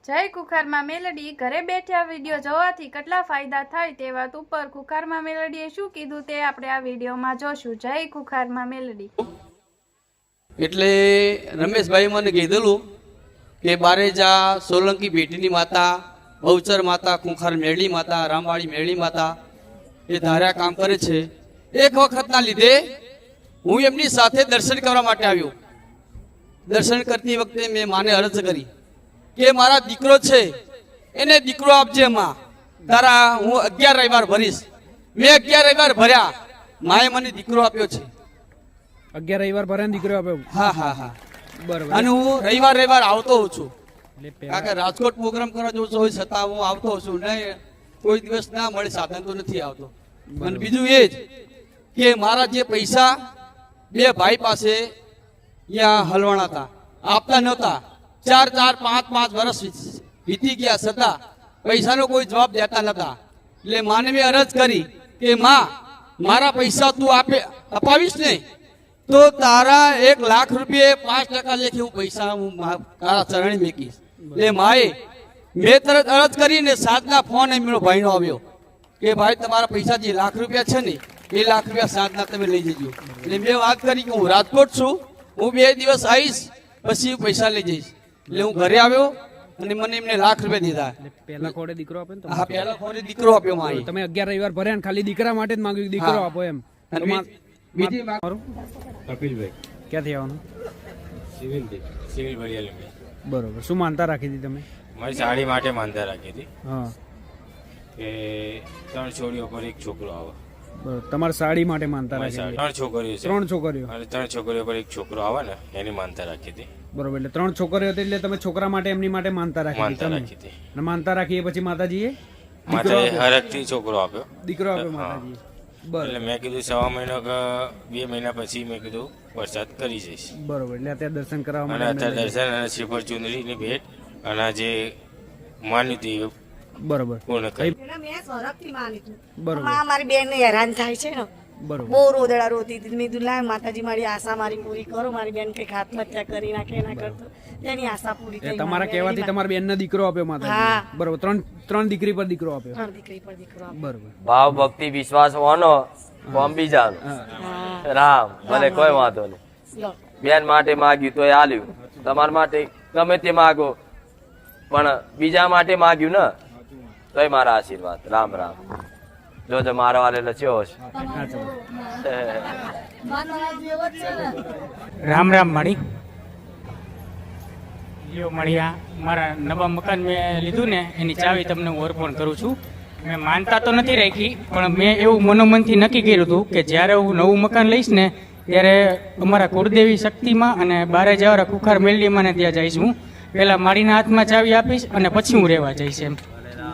જય ખુખારમાં મેલડી ઘરે બેઠા વિડીયો જોવાથી કેટલા ફાયદા થાય તે વાત ઉપર ખુખારમાં મેલડીએ શું કીધું તે આપણે આ વિડીયોમાં જોશું. જય ખુખારમાં મેલડી. એટલે રમેશભાઈ મને કીધેલું કે બારેજા સોલંકી ભેટીની માતા, બહુચર માતા, ખુખાર મેળી માતા, રામવાળી મેળી માતા એ ધાર્યા કામ કરે છે. એક વખતના લીધે હું એમની સાથે દર્શન કરવા માટે આવ્યો. દર્શન કરતી વખતે મેં માને અરજ કરી કે મારા દીકરો છે એને દીકરો આપજે માં, તારા હું 11 રવિવાર ભરીશ. મેં 11 રવિવાર ભર્યા, માએ મને દીકરો આપ્યો છે. 11 રવિવાર ભર્યા દીકરો આપ્યો? હા હા હા, બરાબર. અને હું રવિવાર આવતો હોઉં છું. કારણ કે રાજકોટ પ્રોગ્રામ કરવા જવું હોય છતાં હું આવતો હોઉં છું. નહીં કોઈ દિવસ ના મળે સાધન તો નથી આવતો. અને બીજું એ જ કે મારા જે પૈસા બે ભાઈ પાસે ત્યાં હલવાણા હતા, આપતા નહોતા. 4 5 વર્ષ વીતી ગયા છતાં પૈસાનો કોઈ જવાબ દેતા નતા. એટલે માને મેં અરજ કરી કે માં, મારા પૈસા તું અપાવીશ ને તો તારા 1 લાખ રૂપિયા 5% લેખે હું પૈસા હું તારા ચરણે મેકીશ. એટલે માએ મેં તરત અરજ કરીને સાંજના ફોન એમનો ભાઈનો આવ્યો કે ભાઈ તમારા પૈસા જે લાખ રૂપિયા છે ને એ લાખ રૂપિયા સાંજના તમે લઈ જજો. એટલે મેં વાત કરી કે હું રાજકોટ છું, હું 2 દિવસ આવીશ પછી પૈસા લઈ જઈશ. એટલે હું ઘરે આવ્યો અને મને એમને લાખ રૂપિયા દીધા. પહેલા ખોડે દીકરો આપે ને? હા, પહેલા ખોડે દીકરો આપ્યો માએ. તમે 11 રવિવાર ભર્યા ને ખાલી દીકરા માટે જ માંગ્યું દીકરો આપો એમ? બીજી કપિલભાઈ ક્યાંથી આવવાનું? સિવિલ ભરિયાલ. બરોબર. શું માનતા રાખી હતી તમે? મારી સાડી માટે માનતા રાખી હતી હા કે 3 છોડીઓ પર 1 છોકરો આવે. બરોબર. તમારી સાડી માટે માનતા મારી રાખી? 3 છોકરીઓ છે. 3 છોકરીઓ? અને 3 છોકરીઓ પર 1 છોકરો આવે ને એની માનતા રાખી હતી. બરોબર. એટલે 3 છોકરીઓ હતી એટલે તમે છોકરા માટે એમની માટે માનતા રાખી હતી? અને માનતા રાખી પછી માતાજીએ હરખથી છોકરો આપ્યો, દીકરો આપ્યો માતાજીએ. એટલે મેં કીધું 6 મહિના કે 2 મહિના પછી મેં કીધું વરસાદ કરી જઈશ. બરોબર. એટલે અત્યારે દર્શન કરવા અને અત્યારે દર્શન અને શ્રીફળ ચુંદડીની ભેટ અને જે માન્યું હતું બરોબર પૂર્ણ કરી. બરોબર. મારી બેન ને હેરાન થાય છે ને, બરોબર. બહુ રોદડા રોતી હતી. મેં કીધું લાય માતાજી મારી આશા મારી પૂરી કરો, મારી બેન કઈક આત્મહત્યા કરી નાખે એના કરતો એની આશા પૂરી થઈ. તમારા કહેવાથી તમારી બેન ને દીકરો આપ્યો માતાજી? બરોબર. ત્રણ દીકરી પર દીકરો આપ્યો? 3 દીકરી પર દીકરો આપ્યો. બરોબર. ભાવ ભક્તિ વિશ્વાસ હોવાનો કોમ બીજાનો. રામ ભલે કોઈ વાંધો નહીં. બેન માટે માગ્યું તો એ આલ્યું, તમારા માટે ગમે તે માગો પણ બીજા માટે માગ્યું ને તોય મારા આશીર્વાદ. રામ રામ. જોજો મારા વાલે લચ્યો છે. રામ રામ મારી લ્યો મળ્યા. મારા નવા મકાન મેં લીધું ને એની ચાવી તમને હું અર્પણ કરું છું. મેં માનતા તો નથી રાખી પણ મેં એવું મનોમનથી નક્કી કર્યું હતું કે જ્યારે હું નવું મકાન લઈશ ને ત્યારે અમારા કુળદેવી શક્તિમાં અને બારે જવારા ખુખાર મેલડીમાં ને ત્યાં જઈશ. હું પહેલા મારીના હાથમાં ચાવી આપીશ અને પછી હું રહેવા જઈશ એમ.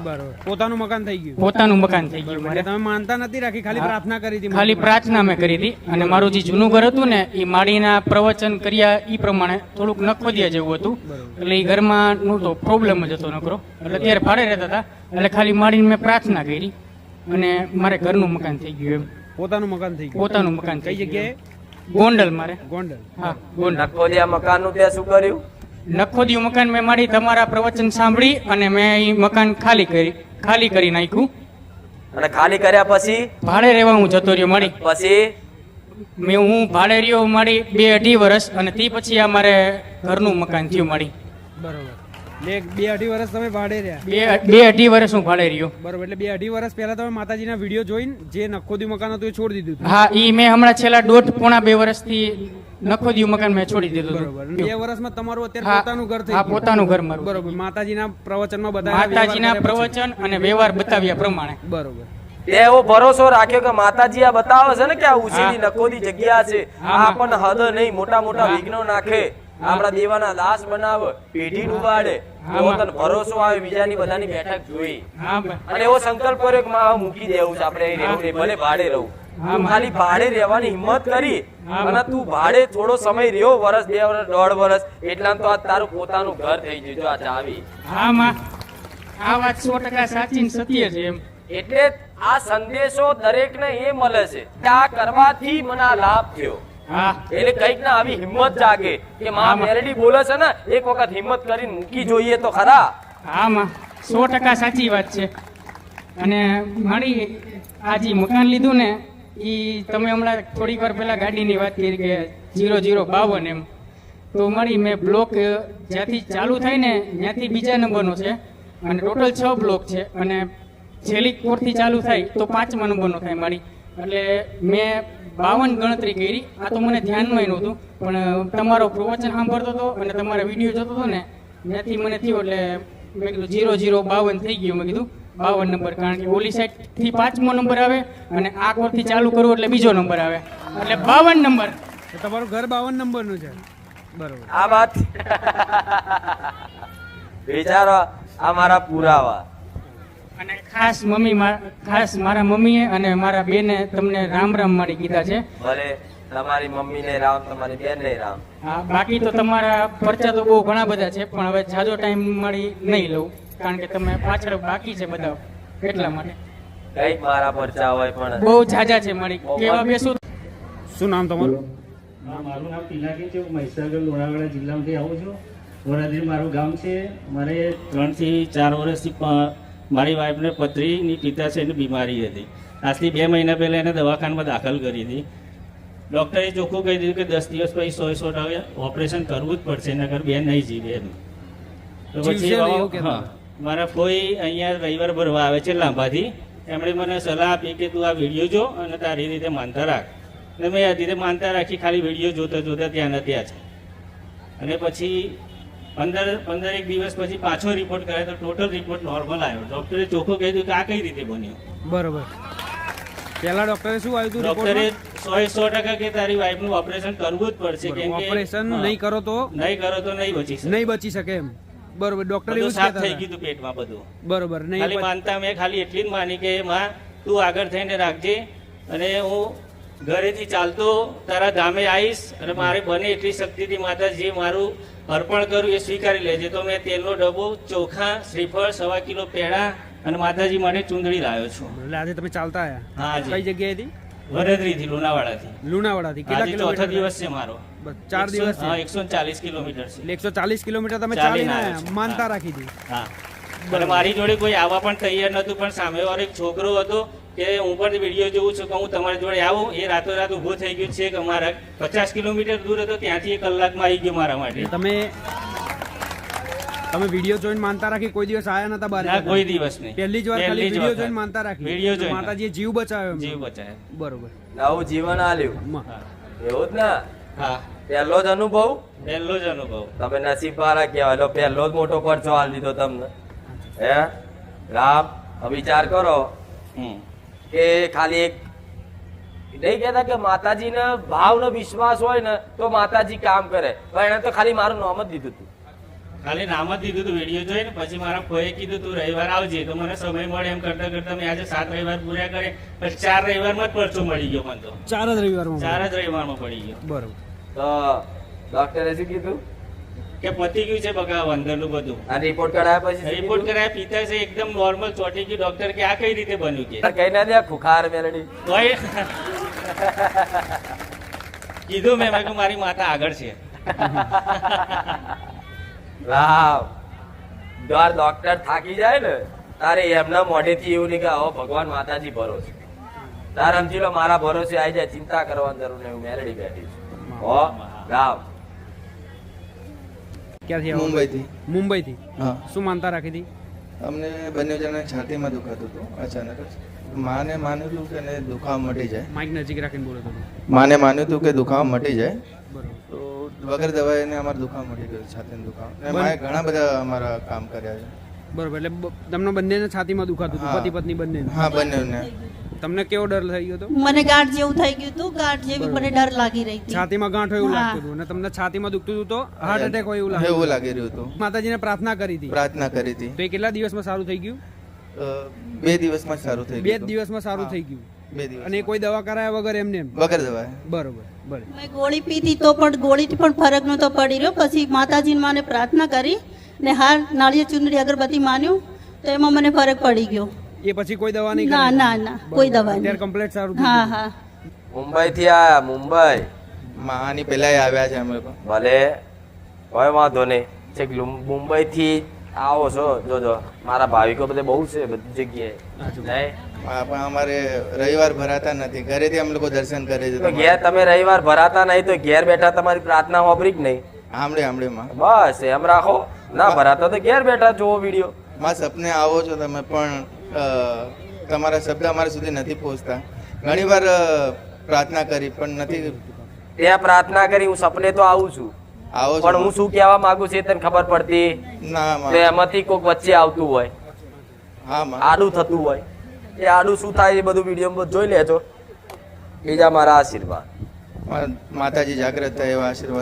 બરોબર. પોતાનું મકાન થઈ ગયું? પોતાનું મકાન થઈ ગયું મારે. તમે માનતા નથી રાખી, ખાલી પ્રાર્થના કરી હતી? ખાલી પ્રાર્થના મેં કરી હતી. અને મારું જે જૂનું ઘર હતું ને એ માળીના પ્રવચન કર્યા એ પ્રમાણે થોડુંક નખોદિયા જેવું હતું. એટલે એ ઘરમાં નું તો પ્રોબ્લેમ જ હતો નકરો. એટલે ત્યારે ભાડે રહેતા હતા. એટલે ખાલી માળીને મેં પ્રાર્થના કરી અને મારે ઘરનું મકાન થઈ ગયું એમ. પોતાનું મકાન થઈ ગયું? પોતાનું મકાન. કઈ જગ્યાએ? ગોંડલ. મારે ગોંડલ? હા, ગોંડલ. નખોદિયા મકાન નું ત્યાં શું કર્યું? નખોદિયું મકાન મેં મારી તમારા પ્રવચન સાંભળી અને મેં એ મકાન ખાલી કરી નાખ્યું. અને ખાલી કર્યા પછી ભાડે રહેવા હું જતો રહ્યો મારી. પછી હું ભાડે રહ્યો મારી 2-2.5 વર્ષ અને તે પછી આ મારે ઘરનું મકાન થયું મારી. બરોબર. 2-2.5 વર્ષ તમે ભાડે રહ્યા? 2-2.5 વર્ષ હું ભાડે રહ્યો. બરોબર. એટલે 2-2.5 વર્ષ પહેલા તમે માતાજીના વિડીયો જોઈને જે નખોદ્યું મકાન હતું એ છોડી દીધું? હા, એ મેં હમણાં છેલ્લા 1.5-2 વર્ષથી નખોદ્યું મકાન મેં છોડી દીધું. બરોબર. 2 વર્ષમાં તમારું અત્યારે પોતાનું ઘર થઈ ગયું? હા, પોતાનું ઘર મારું. બરોબર. માતાજીના પ્રવચનમાં બતાવ્યા? માતાજીના પ્રવચન અને વ્યવહાર બતાવ્યા પ્રમાણે. બરોબર. એવો ભરોસો રાખ્યો કે માતાજી આ બતાવે છે ને કે આ ઉછીની નખોદી જગ્યા છે, આ પણ હદ નહીં, મોટા મોટા વિઘ્નો નાખે, આપણા દેવાના દાસ બનાવે, પેઢી ડુબાડે, પોતાનો ભરોસો આવે, બીજાની બધાની બેઠક જોઈ અને એવો સંકલ્પ કર્યો કે માં મૂકી દેવું છે આપણે રહેવું નહીં, ભલે ભાડે રહું. ખાલી ભાડે રહેવાની હિંમત કરી અને તું ભાડે થોડો સમય રહ્યો, 1 વર્ષ 2 વર્ષ 1.5 વર્ષ, એટલા તો આ તારું પોતાનું ઘર થઈ ગયું. આ ચાવી. હા માં, આ વાત 100% સાચી ને સત્ય છે એમ. એટલે આ સંદેશો દરેકને એ મળે છે કે આ કરવાથી મને આ લાભ થયો. એટલે કઈક ના આવી હિંમત જાગે કે માં મેલડી બોલે છે ને, એક વખત હિંમત કરીને મૂકી જોઈએ તો ખરા. આમાં 100% સાચી વાત છે. અને મારી આ જે મકાન લીધું ને એ તમે હમણાં થોડીક વાર પહેલાં ગાડીની વાત કરી કે 0052 એમ, તો મારી મેં બ્લોક જ્યાંથી ચાલુ થાય ને ત્યાંથી બીજા નંબરનો છે અને ટોટલ 6 બ્લોક છે અને છેલ્લી કોરથી ચાલુ થાય તો 5મા નંબરનો થાય મારી. એટલે મેં 52 ગણતરી કરી. આ તો મને ધ્યાનમાં નહોતું, પણ તમારો પ્રવચન સાંભળતો હતો અને તમારા વિડીયો જોતો હતો ને ત્યાંથી મને થયું એટલે મેં કીધું 0052 થઈ ગયું. મેં કીધું 52 નંબર, કારણ કે ઓલી સાઈડથી 5મો નંબર આવે અને આ કોરથી ચાલુ કરવું એટલે બીજો નંબર આવે એટલે 52 નંબર. તો તમારું ઘર 52 નંબરનું છે. બરોબર. આ વાત વિચારો, આ મારા પુરાવા. અને ખાસ મારા મમ્મીએ અને મારા બેને તમને રામ રામ મારી કીધા છે. ભલે તમારી મમ્મીને રામ, તમારી બેનને રામ. હા, બાકી તો તમારા પરચા તો બહુ ઘણા બધા છે, પણ હવે જાજો ટાઈમ મળી નહીં લઉં કારણ કે તમે પાછળ બાકી છે બધા, એટલા માટે. કઈક મારા પરચા હોય પણ બહુ ઝાઝા છે મારી કેવા બેસું. શું નામ તમારું? મારું નામ પિનાકી છે. હું મહીસાગર લુણાવાડા જિલ્લામાંથી આવું છું. વરાદરી મારું ગામ છે. મારે 3 થી 4 વર્ષથી મારી વાઈફને પથરીની પિત્તાશયની બીમારી હતી. આજથી 2 મહિના પહેલાં એને દવાખાનામાં દાખલ કરી હતી. ડૉક્ટરે ચોખ્ખું કહી દીધું કે 10 દિવસ પછી 100% ઓપરેશન કરવું જ પડશે, નકર બેન નહીં જીવે એમ. તો પછી હા, મારા ફોઈ અહીંયા રવિવાર ભરવા આવે છે લાંબાથી. એમણે મને સલાહ આપી કે તું આ વિડીયો જો અને તારી રીતે માનતા રાખ. અને મેં આ રીતે માનતા રાખી, ખાલી વિડીયો જોતા જોતા ત્યાં ને ત્યાં છે. અને પછી 15 દિવસ પછી પાછો રિપોર્ટ કરાયો તો ટોટલ રિપોર્ટ નોર્મલ આવ્યો. ડૉક્ટરે ચોખ્ખું કહી દીધું કે આ કઈ રીતે બન્યું. બરોબર. પહેલા ડોક્ટરે શું આવ્યું હતું? ડૉક્ટરે 100% કે તારી વાઈફનું ઓપરેશન કરવું જ પડશે, કેમ કે ઓપરેશન નહીં કરો તો નહીં બચી શકે. નહીં બચી શકે એમ. બરોબર. ડોક્ટર બધું એવું જ સાફ કહેતા થઈ હતા. ગયું હતું પેટમાં બધું. બરોબર. નહીં ખાલી માનતા મેં ખાલી એટલી જ માની કે માં તું આગળ થઈને રાખજે અને હું ઘરેથી ચાલતો તારા ધામે આવીશ અને મારે બને એટલી શક્તિથી માતાજી મારું અર્પણ કરું એ સ્વીકારી લેજે. તો મેં તેલનો ડબ્બો, ચોખા, શ્રીફળ, 1.25 કિલો પેડા અને માતાજી માટે ચૂંદડી લાવ્યો છું. એટલે આજે તમે ચાલતા હા, આવ્યા? કઈ જગ્યાએથી? વડોદરીથી, લુણાવાડાથી. લુણાવાડાથી. કેટલા આજે કિલોમીટર? 4થો દિવસ છે મારો. બસ 4 દિવસ. હા, 140 કિલોમીટર છે. એટલે 140 કિલોમીટર તમે ચાલીને ચાલીને આવ્યા આવ્યા. છું. માનતા હા. રાખી હતી. હા, અને મારી જોડે કોઈ આવવા પણ તૈયાર નતું, પણ સામેવાળો એક છોકરો હતો કે હું પણ વિડીયો જોઉં છું કે હું તમારી જોડે આવું. એ રાતોરાત ઊભો થઈ ગયો છે કે અમારા 50 કિલોમીટર દૂર હતો, ત્યાંથી 1 કલાકમાં આવી ગયો મારા માટે. તમે વિડીયો જોઈને માનતા રાખી? કોઈ દિવસ આયા નતા બહાર? ના, કોઈ દિવસ નહીં. પહેલી જ વાર ખાલી વિડીયો જોઈને માનતા રાખી? વિડીયો જોઈને. માતાજીએ જીવ બચાવ્યો એમનો. જીવ બચાવ્યો. બરોબર. નવું જીવન આલ્યું. હા. એવું જ ને? હા, પહેલો જ અનુભવ. પહેલો જ અનુભવ. તમે નસીબ વાળા કહેવાય. લો પહેલો જ મોટો પરચો આલ દીધો તમને. હે રામ, હવે વિચાર કરો કે ખાલી એક નહીં કહેતા કે માતાજીને ભાવનો વિશ્વાસ હોય ને તો માતાજી કામ કરે, પણ એને તો ખાલી મારું નામ જ દીધું હતું. ખાલી નામ જ દીધું હતું વિડીયો જોઈને. પછી મારા ફોઈએ કીધું તું રવિવાર આવજે, તો મને સમય મળે એમ કરતા કરતા મેં આજે 7 રવિવાર પૂરા કરે. પછી 4 રવિવારમાં જ પરચો મળી ગયો મને તો. 4 જ રવિવારમાં? 4 જ રવિવારમાં પડી ગયો. બરોબર. તો ડોક્ટરે શું કીધું કે પતી ગયું છે બગાવ અંદરનું બધું. આ રિપોર્ટ કરાયા પછી રિપોર્ટ કરાયા, પિતા છે એકદમ નોર્મલ ચોટી ગયું. ડોક્ટર કે આ કઈ રીતે બન્યું કે કઈ ના દે ખુખાર મેલડી. તોય કીધું મેં કે મારી માતા આગળ છે. રામ, દર ડોક્ટર થાકી જાય ને તારે એમના મોઢેથી એવું નહીં કે આવો ભગવાન માતાજી ભરોસે. તારે સમજી લો મારા ભરોસે આવી જાય, ચિંતા કરવાની જરૂર નહીં, હું મેલડી બેઠી છું. હો રામ. ક્યાંથી આવો? મુંબઈથી. મુંબઈથી? હા. શું માનતા રાખી હતી? અમને બંને જણા છાતીમાં દુખાતું હતું અચાનક જ. માને માન્યું હતું કે એને દુખાવો મટી જાય. માઇક નજીક રાખીને બોલો તમે. માને માન્યું હતું કે દુખાવો મટી જાય, બરોબર. તો વગર દવાએ એને અમારો દુખાવો મટી ગયો, છાતીનો દુખાવો. અને માએ ઘણા બધા અમારા કામ કર્યા છે. બરોબર. એટલે તમને બંનેને છાતીમાં દુખાતું હતું? હા. પતિ પત્ની બંને? હા, બંનેને. તમને કેવો ડર થઈ ગયો હતો? મને ગાંઠ જેવું થઈ ગયું હતું. ગાંઠ જેવી મને ડર લાગી રહી હતી. છાતીમાં ગાંઠ હોય એવું હા. લાગતું હતું અને તમને છાતીમાં દુખતું હતું તો હાર્ટ એટેક હોય એવું લાગતું? એવું લાગી રહ્યું હતું. માતાજીને પ્રાર્થના કરી હતી? પ્રાર્થના કરી હતી. તો એ કેટલા દિવસમાં સારું થઈ ગયું? 2 દિવસમાં જ સારું થઈ 2 ગયું. દિવસમાં સારું થઈ ગયું? 2 દિવસ. અને કોઈ દવા કરાયા વગર એમને એમ? વગર દવાએ. બરોબર. ભલે. મેં ગોળી પીધી તો પણ ગોળીથી પણ ફરક નહોતો પડી રહ્યો. પછી માતાજીને મને પ્રાર્થના કરી ને હાર નાળિયેર ચૂંદડી અગરબત્તી માન્યું તો એમાં મને ફરક પડી ગયો. એ પછી કોઈ દવા નહીં? ના ના ના, કોઈ દવા અત્યારે નહીં. કમ્પ્લીટ સારું થઈ હા ગયું? હા. મુંબઈ થી આયા મુંબઈ. આની પહેલા આવ્યા છે અમે લોકો. ભલે કોઈ વાંધો નહીં. છેક મુંબઈ થી આવો છો જોજો મારા ભાવિકો બધે બહુ છે બધી જગ્યાએ જાય. પણ અમારે રવિવાર ભરાતા નથી, ઘરેથી અમે લોકો દર્શન કરે છે. તો ઘેર તમે રવિવાર ભરાતા નહીં તો ઘેર બેઠા તમારી પ્રાર્થના હોબરી જ નહીં. આમળે બસ એમ રાખો. ના ભરાતા તો ઘેર બેઠા જોવો વિડીયો. માં સપને આવો છો તમે, પણ તમારા શબ્દ અમારા સુધી નથી પહોંચતા. ઘણીવાર પ્રાર્થના કરી પણ નથી. ત્યાં પ્રાર્થના કરી હું સપને તો આવું છું, આવો પણ હું શું કહેવા માંગુ છું એ તને ખબર પડતી ના. તો એમાંથી કોઈક વચ્ચે આવતું હોય, હા આડું થતું હોય, એ આડું શું થાય એ બધું વિડીયો જોઈ લેજો. બીજા મારા આશીર્વાદ. માતાજી જાગ્રત થાય એવા આશીર્વાદ.